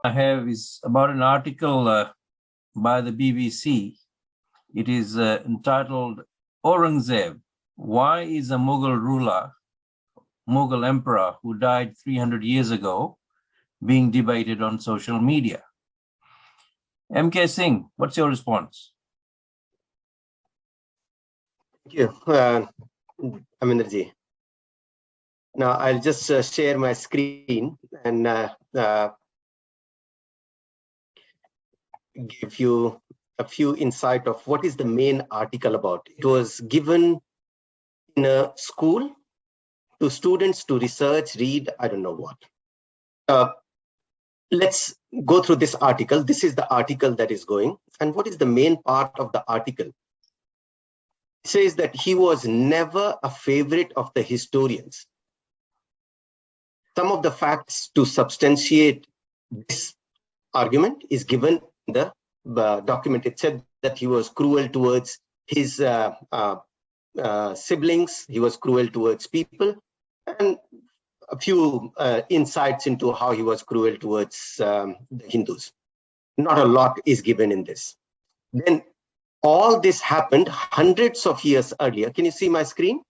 I have is about an article by the BBC. It is entitled Aurangzeb, Why is a Mughal emperor who died 300 years ago being debated on social media? MK Singh, what's your response? Thank you, Aminderji. Now I'll just share my screen and give you a few insight of what is the main article about. It was given in a school to students to research, read, I don't know what. Let's go through this article. This is the article that is going. And what is the main part of the article? It says that he was never a favorite of the historians. Some of the facts to substantiate this argument is given in the document. It said that he was cruel towards his siblings, he was cruel towards people, and a few insights into how he was cruel towards the Hindus. Not a lot is given in this. Then all this happened hundreds of years earlier. Can you see my screen?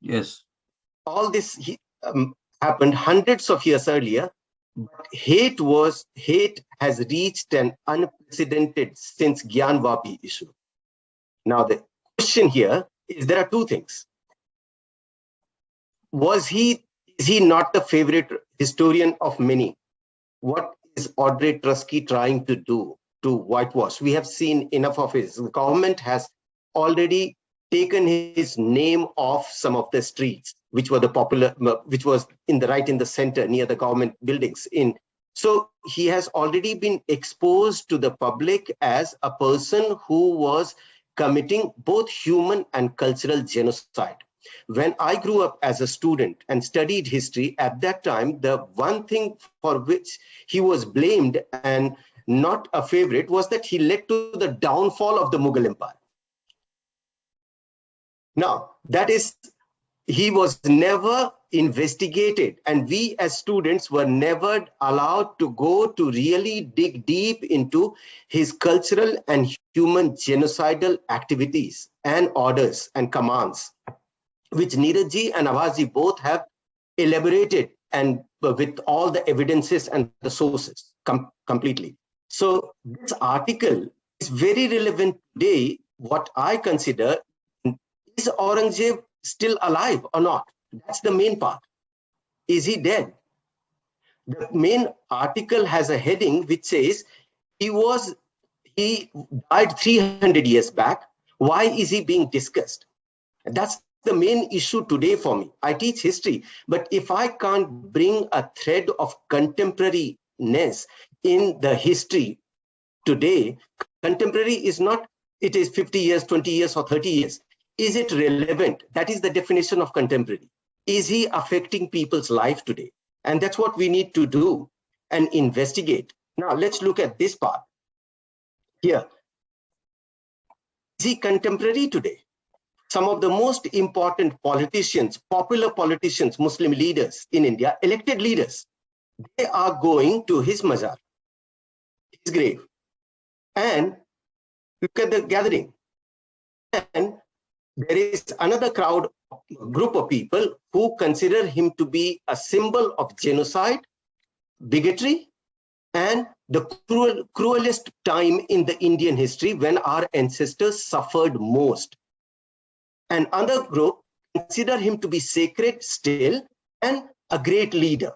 Yes. All this happened hundreds of years earlier, but hate has reached an unprecedented since Gyanvapi issue. Now the question here is, there are two things. Is he not the favorite historian of many? What is Audrey Trusky trying to do to whitewash? We have seen enough of his. The government has already taken his name off some of the streets, which were which was in the center near the government buildings. So he has already been exposed to the public as a person who was committing both human and cultural genocide. When I grew up as a student and studied history, at that time, the one thing for which he was blamed and not a favorite was that he led to the downfall of the Mughal Empire. Now, that is, he was never investigated, and we as students were never allowed to go to really dig deep into his cultural and human genocidal activities and orders and commands, which Neeraj and Avazji both have elaborated, and with all the evidences and the sources completely. So this article is very relevant today. What I consider, is Aurangzeb still alive or not? That's the main part. Is he dead? The main article has a heading which says he died 300 years back. Why is he being discussed? That's the main issue today for me. I teach history, but if I can't bring a thread of contemporariness in the history today, contemporary is not, it is 50 years, 20 years, or 30 years. Is it relevant? That is the definition of contemporary. Is he affecting people's life today? And that's what we need to do and investigate. Now, let's look at this part here. Is he contemporary today? Some of the most important politicians, popular politicians, Muslim leaders in India, elected leaders, they are going to his mazar, his grave. And look at the gathering. And there is another group of people who consider him to be a symbol of genocide, bigotry, and the cruelest time in the Indian history when our ancestors suffered most. And another group consider him to be sacred still and a great leader.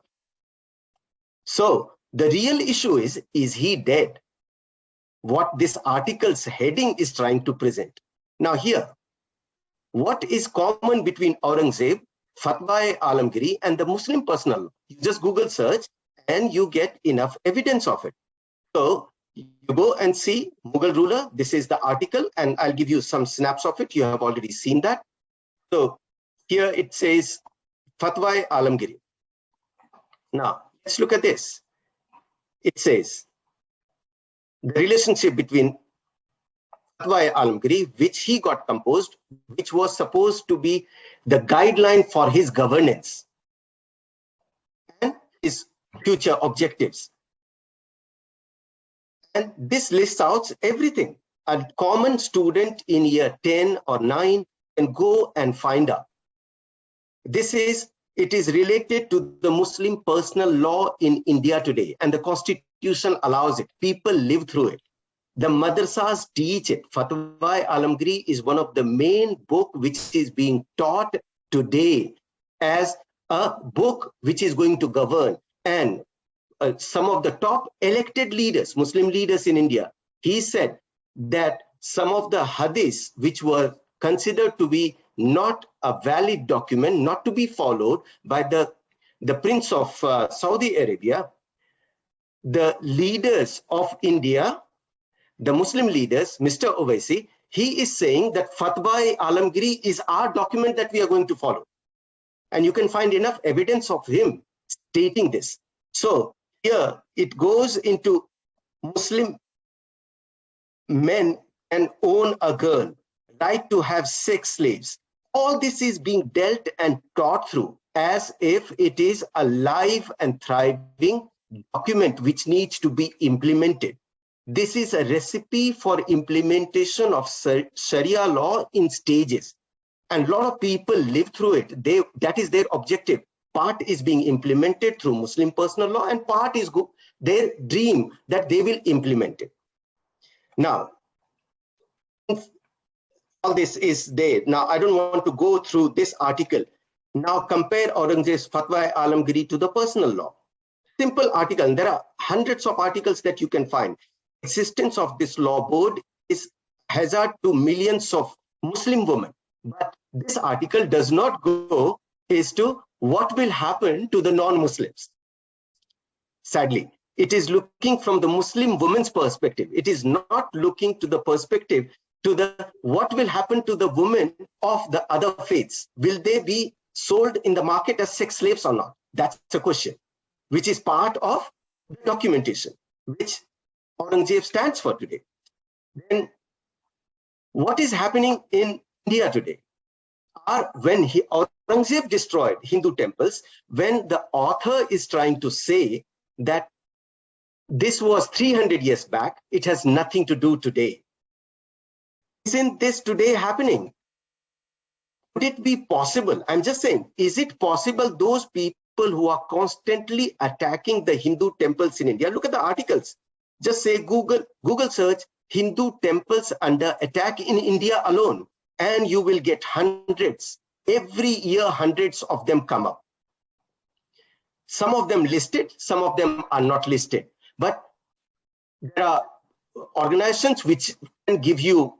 So the real issue is he dead? What this article's heading is trying to present. Now here, what is common between Aurangzeb, Fatwa-e-Alamgiri, and the Muslim personal law? You just Google search and you get enough evidence of it. So you go and see Mughal ruler. This is the article, and I'll give you some snaps of it. You have already seen that. So here it says Fatwa-e-Alamgiri. Now let's look at this. It says the relationship between Fatwa-e-Alamgiri, which he got composed, which was supposed to be the guideline for his governance and his future objectives. And this lists out everything. A common student in year 10 or 9 can go and find out. It is related to the Muslim personal law in India today, and the constitution allows it. People live through it. The madrasas teach it. Fatwa-e-Alamgiri is one of the main book which is being taught today as a book which is going to govern. And some of the top elected leaders, Muslim leaders in India, he said that some of the hadiths which were considered to be not a valid document, not to be followed by the Prince of Saudi Arabia, the leaders of India, the Muslim leaders, Mr. Owaisi, he is saying that Fatwa-e-Alamgiri is our document that we are going to follow. And you can find enough evidence of him stating this. So here it goes into Muslim men can own a girl, right to have sex slaves. All this is being dealt and taught through as if it is a live and thriving document which needs to be implemented. This is a recipe for implementation of Sharia law in stages. And a lot of people live through it. That is their objective. Part is being implemented through Muslim personal law, and part is their dream that they will implement it. Now, all this is there. Now, I don't want to go through this article. Now, compare Aurangzeb's Fatwa-e-Alamgiri to the personal law. Simple article. And there are hundreds of articles that you can find. Existence of this law board is hazard to millions of Muslim women. But this article does not go as to what will happen to the non-Muslims. Sadly, it is looking from the Muslim woman's perspective. It is not looking to the perspective to what will happen to the women of the other faiths. Will they be sold in the market as sex slaves or not? That's a question, which is part of the documentation, which Aurangzeb stands for today. Then what is happening in India today? When Aurangzeb destroyed Hindu temples, when the author is trying to say that this was 300 years back, it has nothing to do today. Isn't this today happening? Could it be possible? I'm just saying, is it possible those people who are constantly attacking the Hindu temples in India, look at the articles, just say Google search Hindu temples under attack in India alone, and you will get hundreds. Every year, hundreds of them come up. Some of them listed, some of them are not listed. But there are organizations which can give you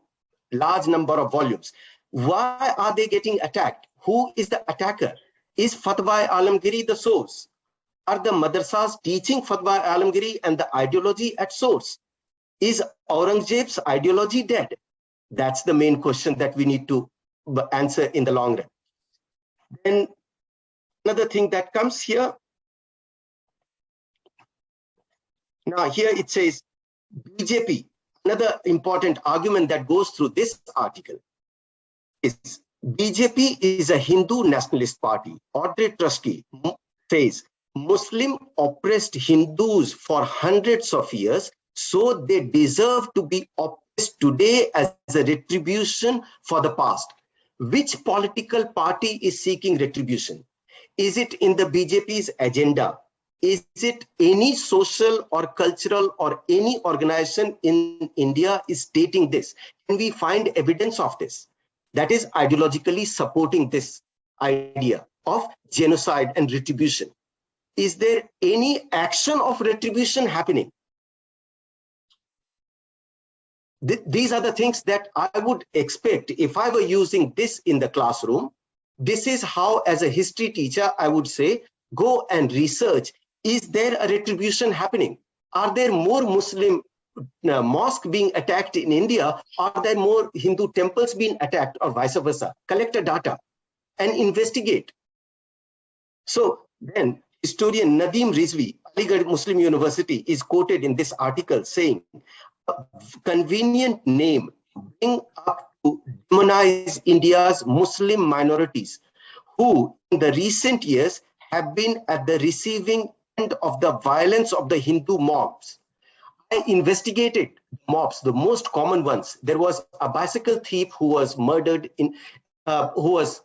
large number of volumes. Why are they getting attacked? Who is the attacker? Is Fatwa-e-Alamgiri the source? Are the madrasas teaching Fatwa-e-Alamgiri and the ideology at source? Is Aurangzeb's ideology dead? That's the main question that we need to answer in the long run. Then another thing that comes here. Now here it says BJP. Another important argument that goes through this article is BJP is a Hindu nationalist party. Audrey Trusky says Muslim oppressed Hindus for hundreds of years, so they deserve to be oppressed today as a retribution for the past. Which political party is seeking retribution? Is it in the BJP's agenda? Is it any social or cultural or any organization in India is stating this? Can we find evidence of this? That is ideologically supporting this idea of genocide and retribution. Is there any action of retribution happening? These are the things that I would expect if I were using this in the classroom. This is how, as a history teacher, I would say, go and research. Is there a retribution happening? Are there more Muslim mosques being attacked in India? Are there more Hindu temples being attacked, or vice versa? Collect the data and investigate. So then historian Nadeem Rizvi, Aligarh Muslim University, is quoted in this article saying, a convenient name to bring up to demonize India's Muslim minorities, who in the recent years have been at the receiving end of the violence of the Hindu mobs. investigated mobs, the most common ones. There was a bicycle thief who was murdered who was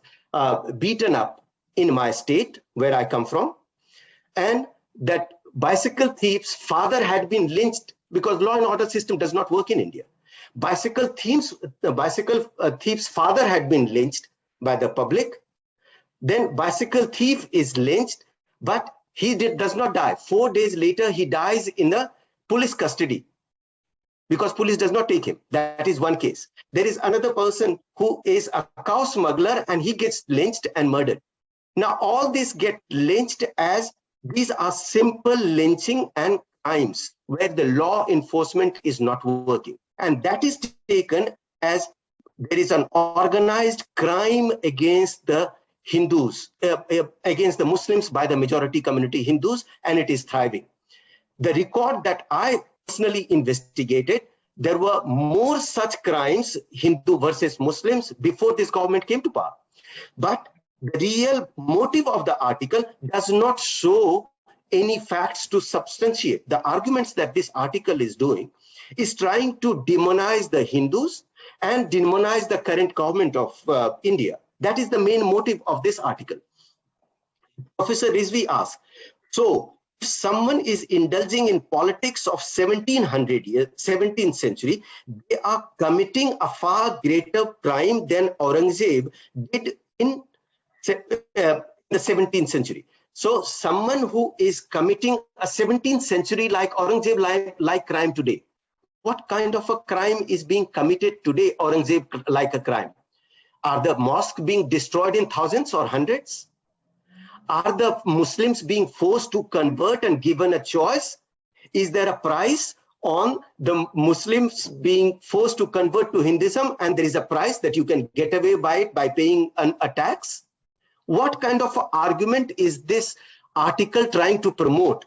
beaten up in my state where I come from. And that bicycle thief's father had been lynched because law and order system does not work in India. The bicycle thief's father had been lynched by the public. Then bicycle thief is lynched, but he does not die. 4 days later, he dies in the police custody because police does not take him. That is one case. There is another person who is a cow smuggler and he gets lynched and murdered. Now, all this get lynched as these are simple lynching and crimes where the law enforcement is not working. And that is taken as there is an organized crime against the Hindus, against the Muslims by the majority community Hindus, and it is thriving. The record that I personally investigated, there were more such crimes, Hindu versus Muslims, before this government came to power. But the real motive of the article does not show any facts to substantiate. The arguments that this article is doing is trying to demonize the Hindus and demonize the current government of India. That is the main motive of this article. Professor Rizvi asks, so if someone is indulging in politics of 17th century, they are committing a far greater crime than Aurangzeb did in the 17th century. So someone who is committing a 17th century like Aurangzeb like crime today, what kind of a crime is being committed today, Aurangzeb like a crime? Are the mosques being destroyed in thousands or hundreds? Are the Muslims being forced to convert and given a choice? Is there a price on the Muslims being forced to convert to Hinduism and there is a price that you can get away by it by paying a tax? What kind of argument is this article trying to promote?